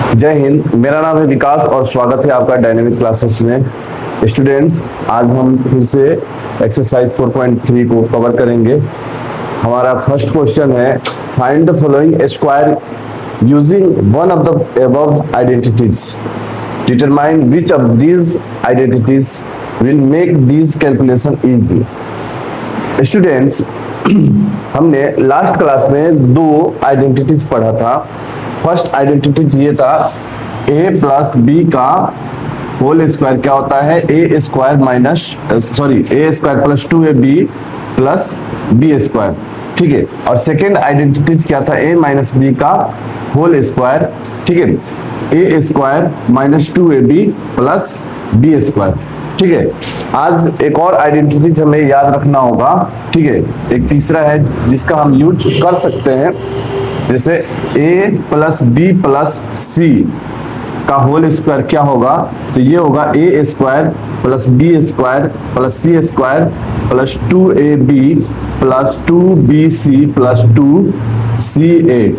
जय हिंद। मेरा नाम है विकास और स्वागत है आपका डायनेमिक क्लासेस में। स्टूडेंट्स, आज हम फिर से एक्सरसाइज 4.3 को कवर करेंगे। हमारा फर्स्ट क्वेश्चन है, find the following square using one of the above identities, determine which of these identities will make these calculation easy. Students, हमने लास्ट क्लास में दो आइडेंटिटीज पढ़ा था। फर्स्ट आइडेंटिटी ये था a प्लस बी का whole square क्या होता है, a square plus 2ab plus B square. ठीक है। और सेकेंड आइडेंटिटी क्या था, a माइनस बी का होल स्क्वायर। ठीक है, a square minus 2ab plus B square. ठीक है। आज एक और आइडेंटिटी हमें याद रखना होगा। ठीक है, एक तीसरा है जिसका हम यूज कर सकते हैं, जैसे a प्लस बी प्लस सी का होल स्क्वायर क्या होगा, तो ये होगा a square plus B square plus C square plus 2ab plus 2bc plus 2ca।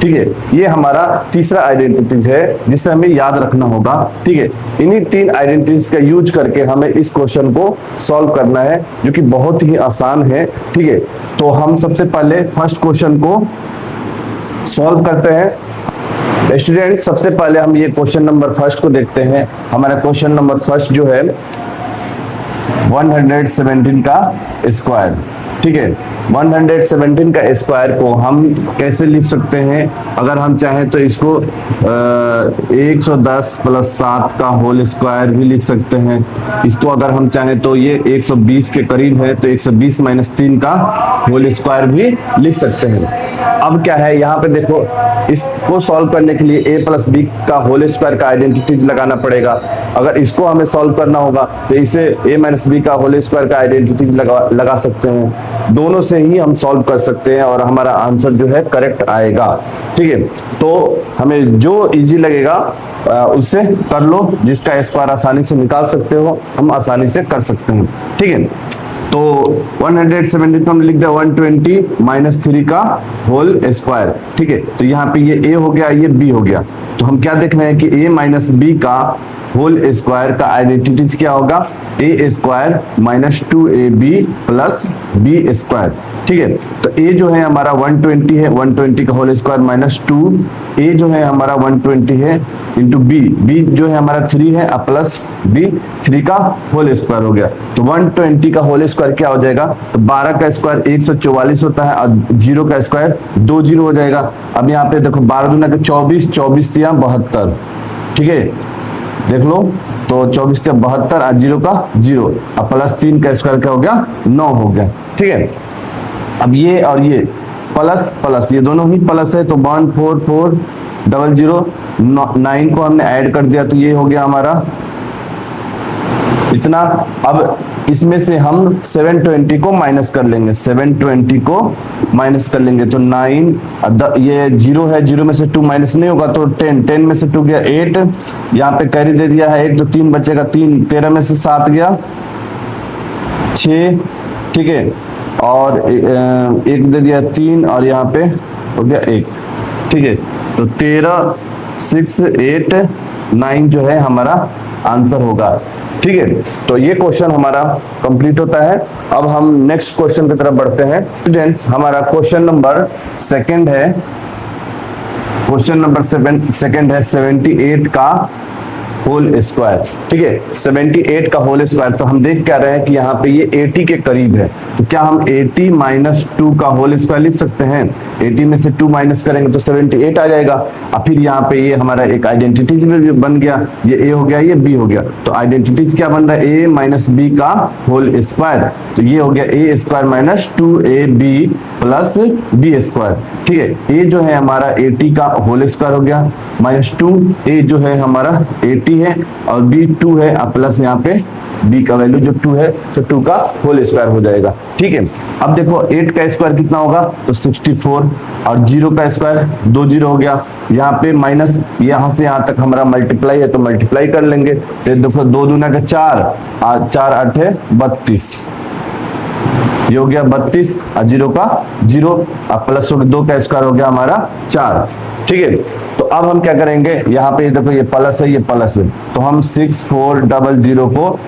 ठीक है, ये हमारा तीसरा आइडेंटिटीज है जिसे हमें याद रखना होगा। ठीक है, इन्हीं तीन आइडेंटिटीज का यूज करके हमें इस क्वेश्चन को सॉल्व करना है, जो कि बहुत ही आसान है। ठीक है, तो हम सबसे पहले फर्स्ट क्वेश्चन को सॉल्व करते हैं। स्टूडेंट, सबसे पहले हम ये क्वेश्चन नंबर फर्स्ट को देखते हैं। हमारा क्वेश्चन नंबर फर्स्ट जो है 117 का स्क्वायर। ठीक है, 117 का स्क्वायर को हम कैसे लिख सकते हैं, अगर हम चाहें तो इसको 110 प्लस 7 का होल स्क्वायर भी लिख सकते हैं। इसको अगर हम चाहें तो ये 120 के करीब है तो 120 माइनस 3 का होल स्क्वायर भी लिख सकते हैं। अब क्या है, यहाँ पे देखो, इसको सॉल्व करने के लिए a प्लस बी का होल स्क्वायर का आइडेंटिटी लगाना पड़ेगा। अगर इसको हमें सॉल्व करना होगा तो इसे a माइनस बी का होल स्क्वायर का आइडेंटिटी लगा सकते हैं। दोनों से ही हम सॉल्व कर सकते हैं और हमारा आंसर जो है करेक्ट आएगा। ठीक है, तो हमें जो इजी लगेगा उससे कर लो, जिसका स्क्वायर आसानी से निकाल सकते हो हम आसानी से कर सकते हैं। ठीक है, तो 117 को हमने लिख दिया 120 माइनस 3 का होल स्क्वायर। ठीक है, तो यहाँ पे ये a हो गया, ये b हो गया। तो हम क्या देख रहे हैं कि a माइनस बी का होल स्क्वायर का आइडेंटिटीज क्या होगा, a square minus 2ab plus b square. ठीक है, तो a जो है हमारा 120 है, 120 का होल स्क्वायर माइनस 2, a जो है हमारा 120 है इंटू b जो है हमारा 3 है प्लस b 3 का होल स्क्वायर हो गया। तो 120 का होल स्क्वायर क्या हो जाएगा, तो 12 का स्क्वायर 144 होता है और 0 का स्क्वायर 2 0 हो जाएगा। अब यहाँ पे देखो 12 दूना का 24, 24 तिया 72। ठीक है, देख लो, तो 24 तिया 72 और 0 का 0 और प्लस 3 का स्क्वायर क्या हो गया, 9 हो गया। ठीक है, अब ये और ये प्लस प्लस ये दोनों ही प्लस है, तो 14400 9 को हमने ऐड कर दिया तो ये हो गया हमारा इतना। अब इसमें से हम 720 को माइनस कर लेंगे, 720 को माइनस कर लेंगे तो 9, ये 0 है, 0 में से 2 माइनस नहीं होगा तो 10, 10 में से 2 गया 8, यहाँ पे कैरी दे दिया है 1 तो 3 बचेगा 3, 13 में से 7 गया 6। ठीक है, और 1 दे दिया 3 और यहाँ पे हो गया 1। ठीक है, तो 13 6 8 9 जो है हमारा आंसर होगा। ठीक है, तो ये क्वेश्चन हमारा कंप्लीट होता है। अब हम नेक्स्ट क्वेश्चन की तरफ बढ़ते हैं। स्टूडेंट्स, हमारा क्वेश्चन नंबर सेकंड है, क्वेश्चन नंबर सेकंड है 78 का होल स्क्वायर। ठीक है, 78 का होल स्क्वायर, तो हम देख क्या रहे हैं कि यहाँ पे ये 80 के करीब है, तो क्या हम 80 माइनस 2 का होल स्क्वायर लिख सकते हैं। 80 में से 2 माइनस करेंगे तो 78 आ जाएगा। और फिर यहाँ पे ये हमारा एक आइडेंटिटीज में बन गया, ये a हो गया, ये b हो गया। तो आइडेंटिटीज क्या बन रहा है, a माइनस बी का होल स्क्वायर, तो ये हो गया a square minus 2ab plus b square. ठीक है, a जो है हमारा 80 का होल स्क्वायर हो गया माइनस 2, a जो है हमारा 80 है और b 2 है प्लस यहाँ पे b का वैल्यू जो 2 है तो 2 का होल स्क्वायर हो जाएगा। ठीक है, अब देखो 8 का स्क्वायर कितना होगा, तो 64 और 0 का स्क्वायर 2 0 हो गया। यहाँ पे माइनस यहाँ से यहाँ तक हमारा मल्टीप्लाई है तो मल्टीप्लाई कर लेंगे, तो देखो 2 दूना का 4 4 8 है 32। ये हो गया 32 और 0 का 0 और प्लस हो गया 2 का स्क्वायर हो गया हमारा 4। ठीक है, तो अब हम क्या करेंगे, यहाँ पे देखो ये प्लस है ये प्लस है, तो हम 6400 को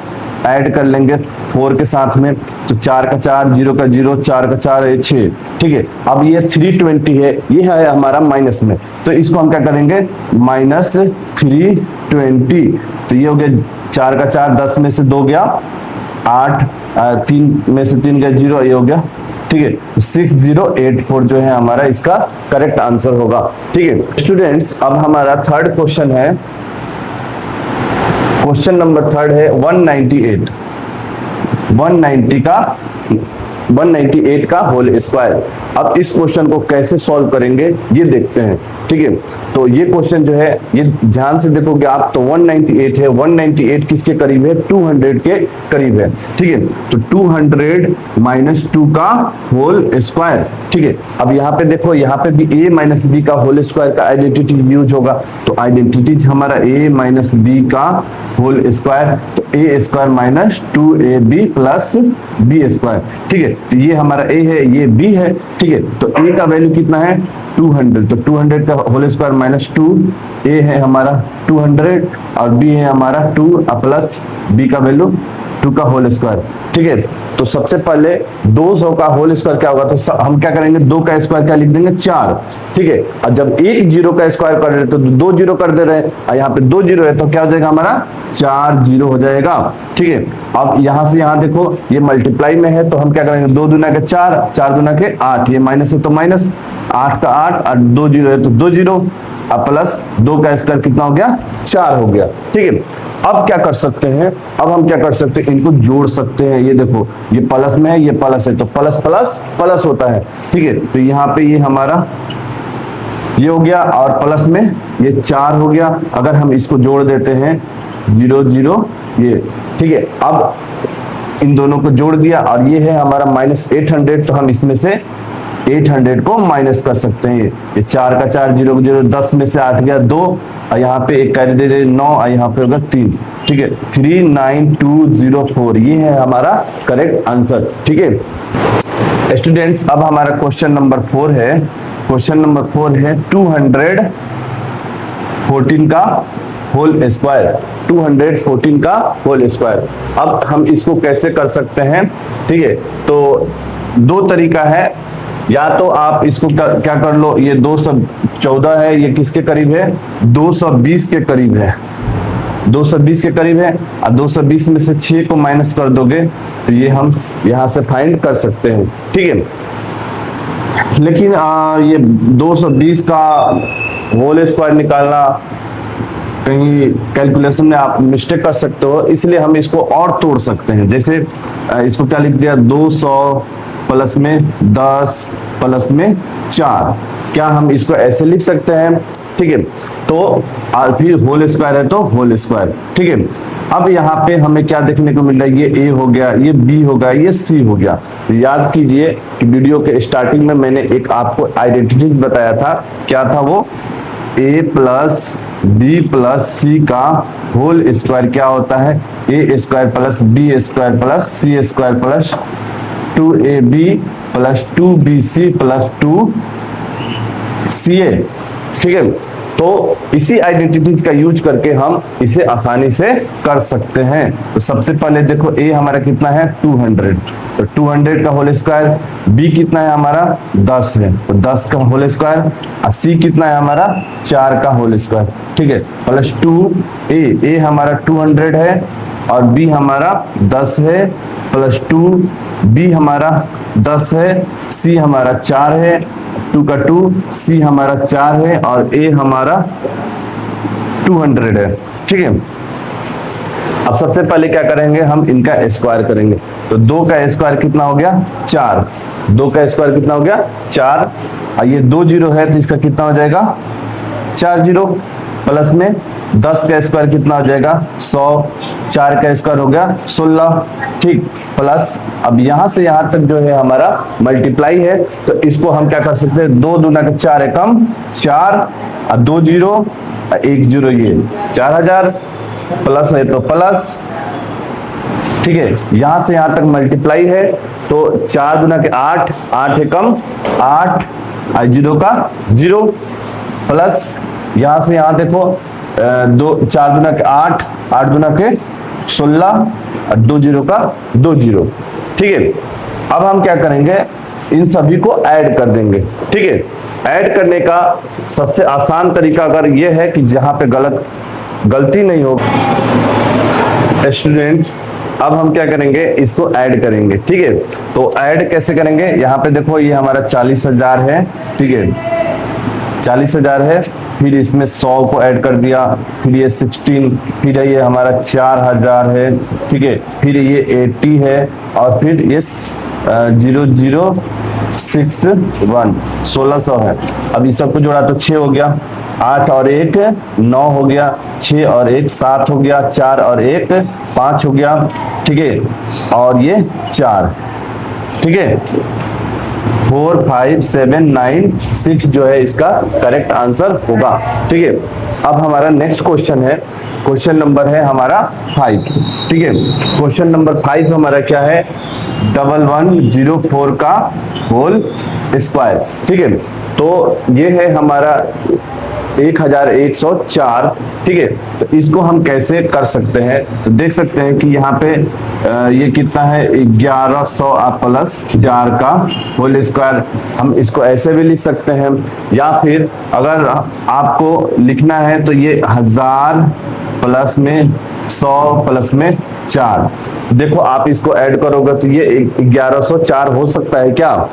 ऐड कर लेंगे 4 के साथ में, तो 4 का 4 0 का 0 4 का 4 है 6। ठीक है, अब ये 320 है, ये है हमारा माइनस में, तो इसको हम क्या करेंगे -320। तो ये हो गया 4 का 4 10 में से 2 गया 8, 3 में से 3 गया 0, ये हो गया। ठीक है, 6084 जो है हमारा इसका करेक्ट आंसर होगा। ठीक है स्टूडेंट्स, अब हमारा थर्ड क्वेश्चन है, क्वेश्चन नंबर थर्ड है 198 का होल स्क्वायर। अब इस क्वेश्चन को कैसे सॉल्व करेंगे ये देखते हैं। ठीक है, तो ये क्वेश्चन जो है ये ध्यान से देखोगे आप, तो 198 है, 198 किसके करीब है, 200 के करीब है। ठीक है, तो 200 माइनस 2 का होल स्क्वायर। ठीक है, अब यहाँ पे देखो, यहाँ पे भी a माइनस बी का होल स्क्वायर का आइडेंटिटी यूज होगा, तो आइडेंटिटी हमारा a माइनस बी का होल स्क्वायर, तो a square minus 2ab plus b square. ठीक है, तो ये हमारा a है ये b है। ठीक है, तो a का वैल्यू कितना है 200, तो 200 का होल स्क्वायर माइनस 2, a है हमारा 200 और b है हमारा 2 प्लस b का वैल्यू 2 का होल स्क्वायर। ठीक है, तो सबसे पहले 200 का होल स्क्वायर क्या होगा, तो हम क्या करेंगे 2 का स्क्वायर क्या लिख देंगे 4। ठीक है, और जब एक 0 का स्क्वायर कर रहे हैं तो 2 0 कर दे रहे हैं, और यहाँ पे 2 0 है तो क्या हो जाएगा हमारा 4 0 हो जाएगा। ठीक है, अब यहाँ से यहाँ देखो ये मल्टीप्लाई में है, तो हम क्या करेंगे 2 दूना के 4, 4 दूना के 8, ये माइनस है तो माइनस 8 का 8 और 2 0 है तो 2 0 और प्लस 2 का स्क्वायर कितना हो गया 4 हो गया। ठीक है, अब क्या कर सकते हैं, अब हम क्या कर सकते हैं, इनको जोड़ सकते हैं। ये देखो ये प्लस में है ये प्लस है, तो प्लस प्लस प्लस होता है। ठीक है, तो यहाँ पे ये हमारा ये हो गया और प्लस में ये 4 हो गया। अगर हम इसको जोड़ देते हैं 0 0 ये। ठीक है, अब इन दोनों को जोड़ दिया और ये है हमारा -800, तो हम इसमें से 800 को माइनस कर सकते हैं। ये 4 का 4 0 0 10 में से 8 गया 2 और यहाँ पे एक कैरी दे दे 9 और यहाँ पे होगा 3। ठीक है, 39204 ये है हमारा करेक्ट आंसर। ठीक है स्टूडेंट्स, अब हमारा क्वेश्चन नंबर 4 है, क्वेश्चन नंबर 4 है 214 का होल स्क्वायर, 214 का होल स्क्वायर। अब हम इसको कैसे कर सकते हैं, ठीक है, तो दो तरीका है, या तो आप इसको क्या कर लो, ये 214 है, ये किसके करीब है 220 के करीब है, 220 के करीब है, और 220 में से 6 को माइनस कर दोगे तो ये हम यहाँ से फाइंड कर सकते हैं। ठीक है, लेकिन ये 220 का होल स्क्वायर निकालना कहीं कैलकुलेशन में आप मिस्टेक कर सकते हो, इसलिए हम इसको और तोड़ सकते हैं। जैसे इसको क्या लिख दिया 200 प्लस में 10 प्लस में 4, क्या हम इसको ऐसे लिख सकते हैं। ठीक है, तो फिर होल स्क्वायर है तो होल स्क्वायर। ठीक है, अब यहाँ पे हमें क्या देखने को मिल रहा है, ये a हो गया, ये b हो गया, ये c हो गया। तो याद कीजिए कि वीडियो के स्टार्टिंग में मैंने एक आपको आइडेंटिटीज बताया था, क्या था वो, a plus b plus c का होल स्क्वायर क्या होता है, a square plus b square plus c square plus 2ab plus 2bc plus 2ca। ठीक है, तो इसी आइडेंटिटीज का यूज करके हम इसे आसानी से कर सकते हैं। तो सबसे पहले देखो a हमारा कितना है 200, तो 200 का होल स्क्वायर, b कितना है हमारा 10 है, तो 10 का होल स्क्वायर, और c कितना है हमारा 4 का होल स्क्वायर। ठीक है, प्लस 2a हमारा 200 है और b हमारा 10 है, प्लस 2b हमारा 10 है, c हमारा 4 है, 2 का 2, c हमारा 4 है और a हमारा 200 है। ठीक है, अब सबसे पहले क्या करेंगे, हम इनका स्क्वायर करेंगे। तो 2 का स्क्वायर कितना हो गया 4, 2 का स्क्वायर कितना हो गया 4, और ये 2 0 है तो इसका कितना हो जाएगा 4 0, प्लस में 10 का स्क्वायर कितना हो जाएगा 100, 4 का स्क्वायर हो गया 16। ठीक, प्लस अब यहाँ से यहाँ तक जो है हमारा मल्टीप्लाई है, तो इसको हम क्या कर सकते हैं, 2 दूना का 4 है कम 4 और 2 0 और 1 0, ये 4000 प्लस है तो प्लस। ठीक है, यहाँ से यहाँ तक मल्टीप्लाई है, तो 4 दूना के 8, 8 एकम 8, 0 का 0, प्लस यहां से यहां देखो 4 दूना के 8, 8 दूना के 16 और 2 0 का 2 0। ठीक है, अब हम क्या करेंगे, इन सभी को ऐड कर देंगे। ठीक है, ऐड करने का सबसे आसान तरीका अगर ये है कि जहां पे गलती नहीं हो स्टूडेंट्स, अब हम क्या करेंगे, इसको ऐड करेंगे। ठीक है, तो ऐड कैसे करेंगे, यहाँ पे देखो ये हमारा 40,000 है। ठीक है, 40,000 है, फिर इसमें 100 को ऐड कर दिया, फिर ये 16, फिर ये हमारा 4,000 है। ठीक है, फिर ये 80 है, और फिर ये 0061 1600 है। अब इस सबको जोड़ा तो 6 हो गया, 8 और 1 9 हो गया, 6 और 1 7 हो गया, 4 और 1 5 हो गया। ठीक है, और ये 4। ठीक है, 4 5 7 9 6 जो है इसका करेक्ट आंसर होगा। ठीक है, अब हमारा नेक्स्ट क्वेश्चन है, क्वेश्चन नंबर है हमारा 5। ठीक है, क्वेश्चन नंबर 5 हमारा क्या है, 1104 का होल स्क्वायर। ठीक है, तो ये है हमारा 1104। ठीक है, तो इसको हम कैसे कर सकते हैं, तो देख सकते हैं कि यहाँ पे ये कितना है, 1100 प्लस 4 का होल स्क्वायर। हम इसको ऐसे भी लिख सकते हैं, या फिर अगर आपको लिखना है तो ये 1000 प्लस में 100 प्लस में 4। देखो आप इसको ऐड करोगे तो ये 1104 हो सकता है, क्या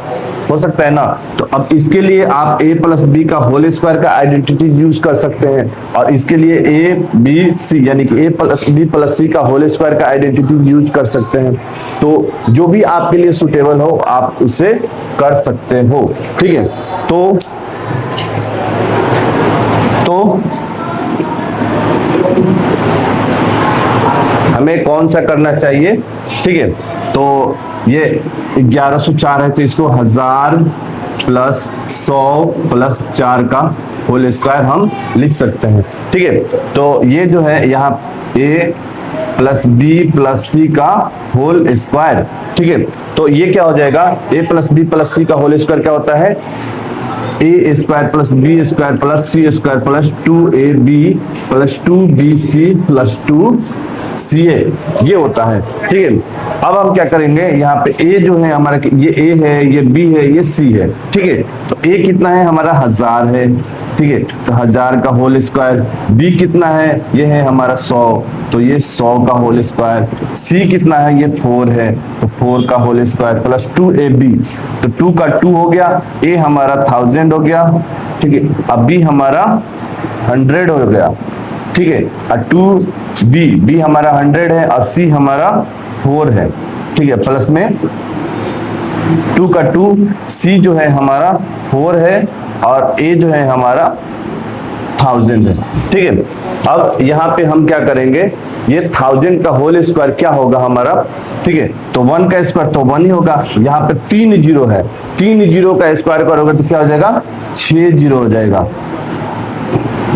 हो सकता है ना। तो अब इसके लिए आप a प्लस बी का होल स्क्वायर का आइडेंटिटी यूज कर सकते हैं, और इसके लिए a b c यानी कि a प्लस बी प्लस सी का होल स्क्वायर का आइडेंटिटी यूज कर सकते हैं। तो जो भी आपके लिए सुटेबल हो आप उसे कर सकते हो। ठीक है, तो हमें कौन सा करना चाहिए। ठीक है, तो ये 1104 है, तो इसको 1000 प्लस 100 प्लस 4 का होल स्क्वायर हम लिख सकते हैं। ठीक है, तो ये जो है यहाँ a प्लस बी प्लस सी का होल स्क्वायर। ठीक है, तो ये क्या हो जाएगा, a प्लस बी प्लस सी का होल स्क्वायर क्या होता है, a square plus B square plus C square plus 2ab plus 2bc plus 2ca, ये होता है। ठीक है, अब हम क्या करेंगे, यहाँ पे a जो है हमारा, ये a है, ये b है, ये c है। ठीक है, तो a कितना है हमारा 1000 है। ठीक है, तो 1000 का होल स्क्वायर। b कितना है, ये है हमारा 100, तो ये 100 का होल स्क्वायर। c कितना है, ये 4 है, तो 4 का होल स्क्वायर प्लस 2ab, तो 2 का 2 हो गया, a हमारा 1000 हो गया। ठीक है, अब b हमारा 100 हो गया। ठीक है, और 2b हमारा 100 है, और c हमारा 4 है। ठीक है, प्लस में 2 का 2, c जो है हमारा 4 है, और a जो है हमारा 1000 है। ठीक है, अब यहाँ पे हम क्या करेंगे, ये 1000 का होल स्क्वायर क्या होगा हमारा। ठीक है, तो 1 का स्क्वायर तो 1 ही होगा, यहाँ पे 3 जीरो है, 3 जीरो का स्क्वायर करोगे तो क्या हो जाएगा, 6 जीरो हो जाएगा।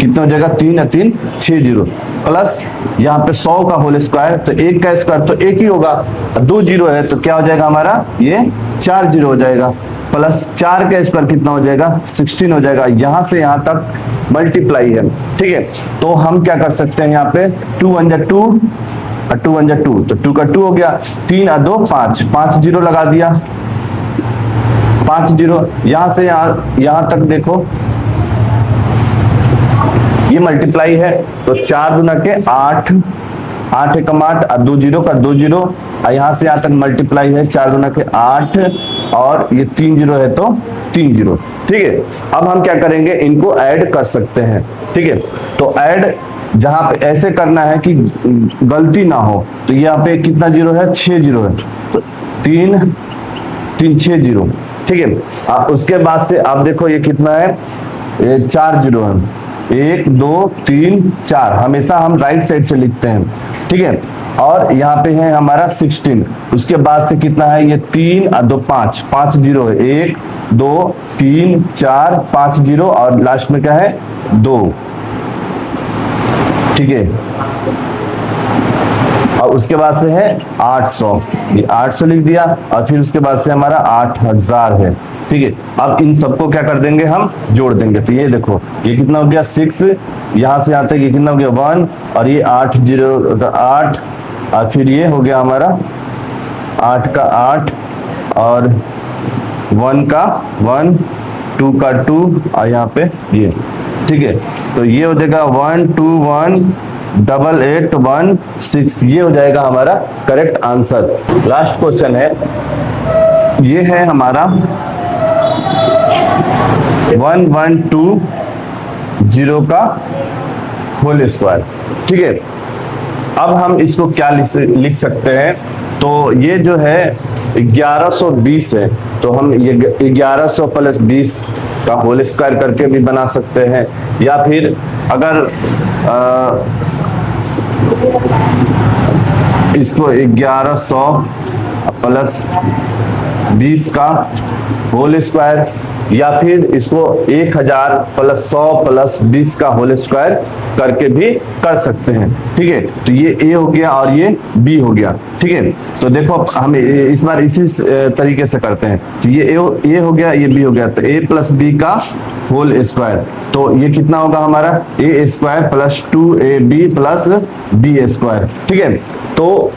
कितना हो जाएगा, 3 और 3 6 जीरो, प्लस यहाँ पे 100 का होल स्क्वायर, तो 1 का स्क्वायर तो 1 ही होगा, 2 जीरो है तो क्या हो जाएगा हमारा, ये 4 जीरो हो जाएगा, प्लस 4 का स्क्वायर कितना हो जाएगा, 16 हो जाएगा। यहाँ से यहाँ तक मल्टीप्लाई है। ठीक है, तो हम क्या कर सकते हैं, यहाँ पे 2 1 जा 2 और 2 1 जा 2, तो 2 का 2 हो गया, 3 और 2 5, 5 जीरो लगा दिया, 5 जीरो। यहाँ से यहाँ तक देखो ये मल्टीप्लाई है, तो 4 दूना के 8, 8 एकम 8 और 2 जीरो का 2 जीरो, और यहाँ से यहाँ तक मल्टीप्लाई है, 4 दूना के 8 और ये 3 जीरो है तो 3 जीरो। ठीक है, अब हम क्या करेंगे, इनको ऐड कर सकते हैं। ठीक है, तो ऐड जहां पे ऐसे करना है कि गलती ना हो, तो यहाँ पे कितना जीरो है, 6 जीरो है, तो 3 3 6 जीरो। ठीक है, अब उसके बाद से आप देखो ये कितना है, ये 4 जीरो है, 1 2 3 4, हमेशा हम राइट साइड से लिखते हैं। ठीक है, और यहाँ पे है हमारा 16, उसके बाद से कितना है, ये 3 और 2 5, 5 जीरो है, 1 2 3 4 5 जीरो, और लास्ट में क्या है 2। ठीक है, और उसके बाद से है 800, ये 800 लिख दिया, और फिर उसके बाद से हमारा 8000 है। ठीक है, अब इन सबको क्या कर देंगे, हम जोड़ देंगे। तो ये देखो ये कितना हो गया 6, यहाँ से यहाँ तक ये कितना हो गया 1, और ये 8 0 का 8, और फिर ये हो गया हमारा 8 का 8, और 1 का 1, 2 का 2, और यहाँ पे ये। ठीक है, तो ये हो जाएगा 1 2 1 8 8 1 6, ये हो जाएगा हमारा करेक्ट आंसर। लास्ट क्वेश्चन है, ये है हमारा 1120 का होल स्क्वायर। ठीक है, अब हम इसको क्या लिख सकते हैं, तो ये जो है 1120 है, तो हम ये 1100 प्लस 20 का होल स्क्वायर करके भी बना सकते हैं, या फिर अगर इसको 1100 प्लस 20 का होल स्क्वायर, या फिर इसको 1000 प्लस 100 प्लस 20 का होल स्क्वायर करके भी कर सकते हैं। ठीक है, तो ये ए हो गया और ये बी हो गया। ठीक है, तो देखो हम इस बार इसी तरीके से करते हैं। तो ये ए हो गया, ये बी हो गया, तो ए प्लस बी का होल स्क्वायर, तो ये कितना होगा हमारा a square plus 2ab plus B square. ठीक है, तो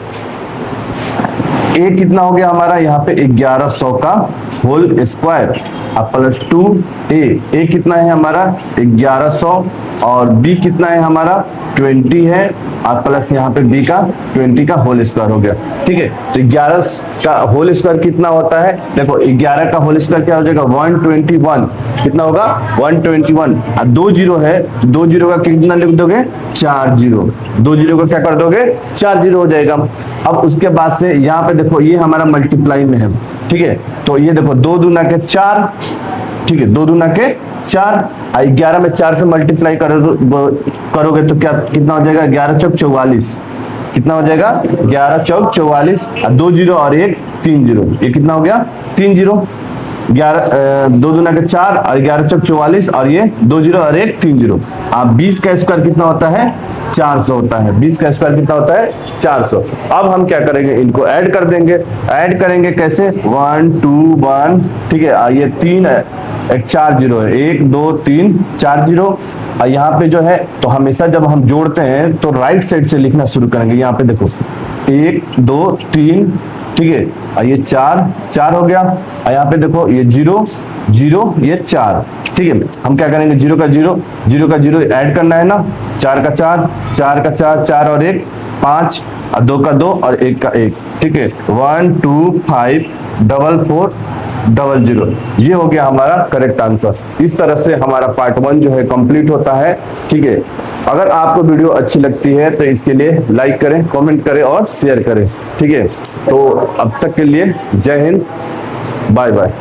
ए कितना हो गया हमारा यहाँ पे 1100 का होल स्क्वायर, अब प्लस 2a कितना है हमारा 1100, और b कितना है हमारा 20 है, और प्लस यहाँ पे b का 20 का होल स्क्वायर हो गया। ठीक है, तो 11 का होल स्क्वायर कितना होता है, देखो 11 का होल स्क्वायर क्या हो जाएगा 121, कितना होगा 121, और 2 जीरो है, 2 जीरो का कितना लिख दोगे 4 जीरो, 2 जीरो का क्या कर दोगे 4 जीरो हो जाएगा। अब उसके बाद से यहाँ पे देखो ये हमारा मल्टीप्लाई में है। ठीक है, तो ये देखो 2 दूना के 4, ठीक है 2 दूना के 4, 11 में 4 से मल्टीप्लाई करोगे तो क्या कितना हो जाएगा 11 चौक 44, कितना हो जाएगा 11 चौक 44, 2 जीरो और 1 3 जीरो, ये कितना हो गया 3 जीरो, 2 दूना के 4 और 11 चौक 44, और ये 2 जीरो और 1 3 जीरो। अब 20 का स्क्वायर कितना होता है 400 होता है, 20 का स्क्वायर कितना होता है 400। अब हम क्या करेंगे, इनको ऐड कर देंगे। ऐड करेंगे कैसे 1 2 1, ठीक है, ये 3 है, एक 4 जीरो है, 1 2 3 4 जीरो, और यहाँ पे जो है तो हमेशा जब हम जोड़ते हैं तो राइट साइड से लिखना शुरू करेंगे। यहाँ पे देखो 1 2 3, ठीक है, और ये 4 4 हो गया, और यहाँ पे देखो ये 0 0, ये 4। ठीक है, हम क्या करेंगे 0 का 0 0 का 0 ऐड करना है ना, 4 का 4 4 का 4 4 और 1 5, और 2 का 2 और 1 का 1। ठीक है, 1 2 5 4 4 00, ये हो गया हमारा करेक्ट आंसर। इस तरह से हमारा पार्ट 1 जो है कंप्लीट होता है। ठीक है, अगर आपको वीडियो अच्छी लगती है तो इसके लिए लाइक करें, कमेंट करें और शेयर करें। ठीक है, तो अब तक के लिए जय हिंद, बाय बाय।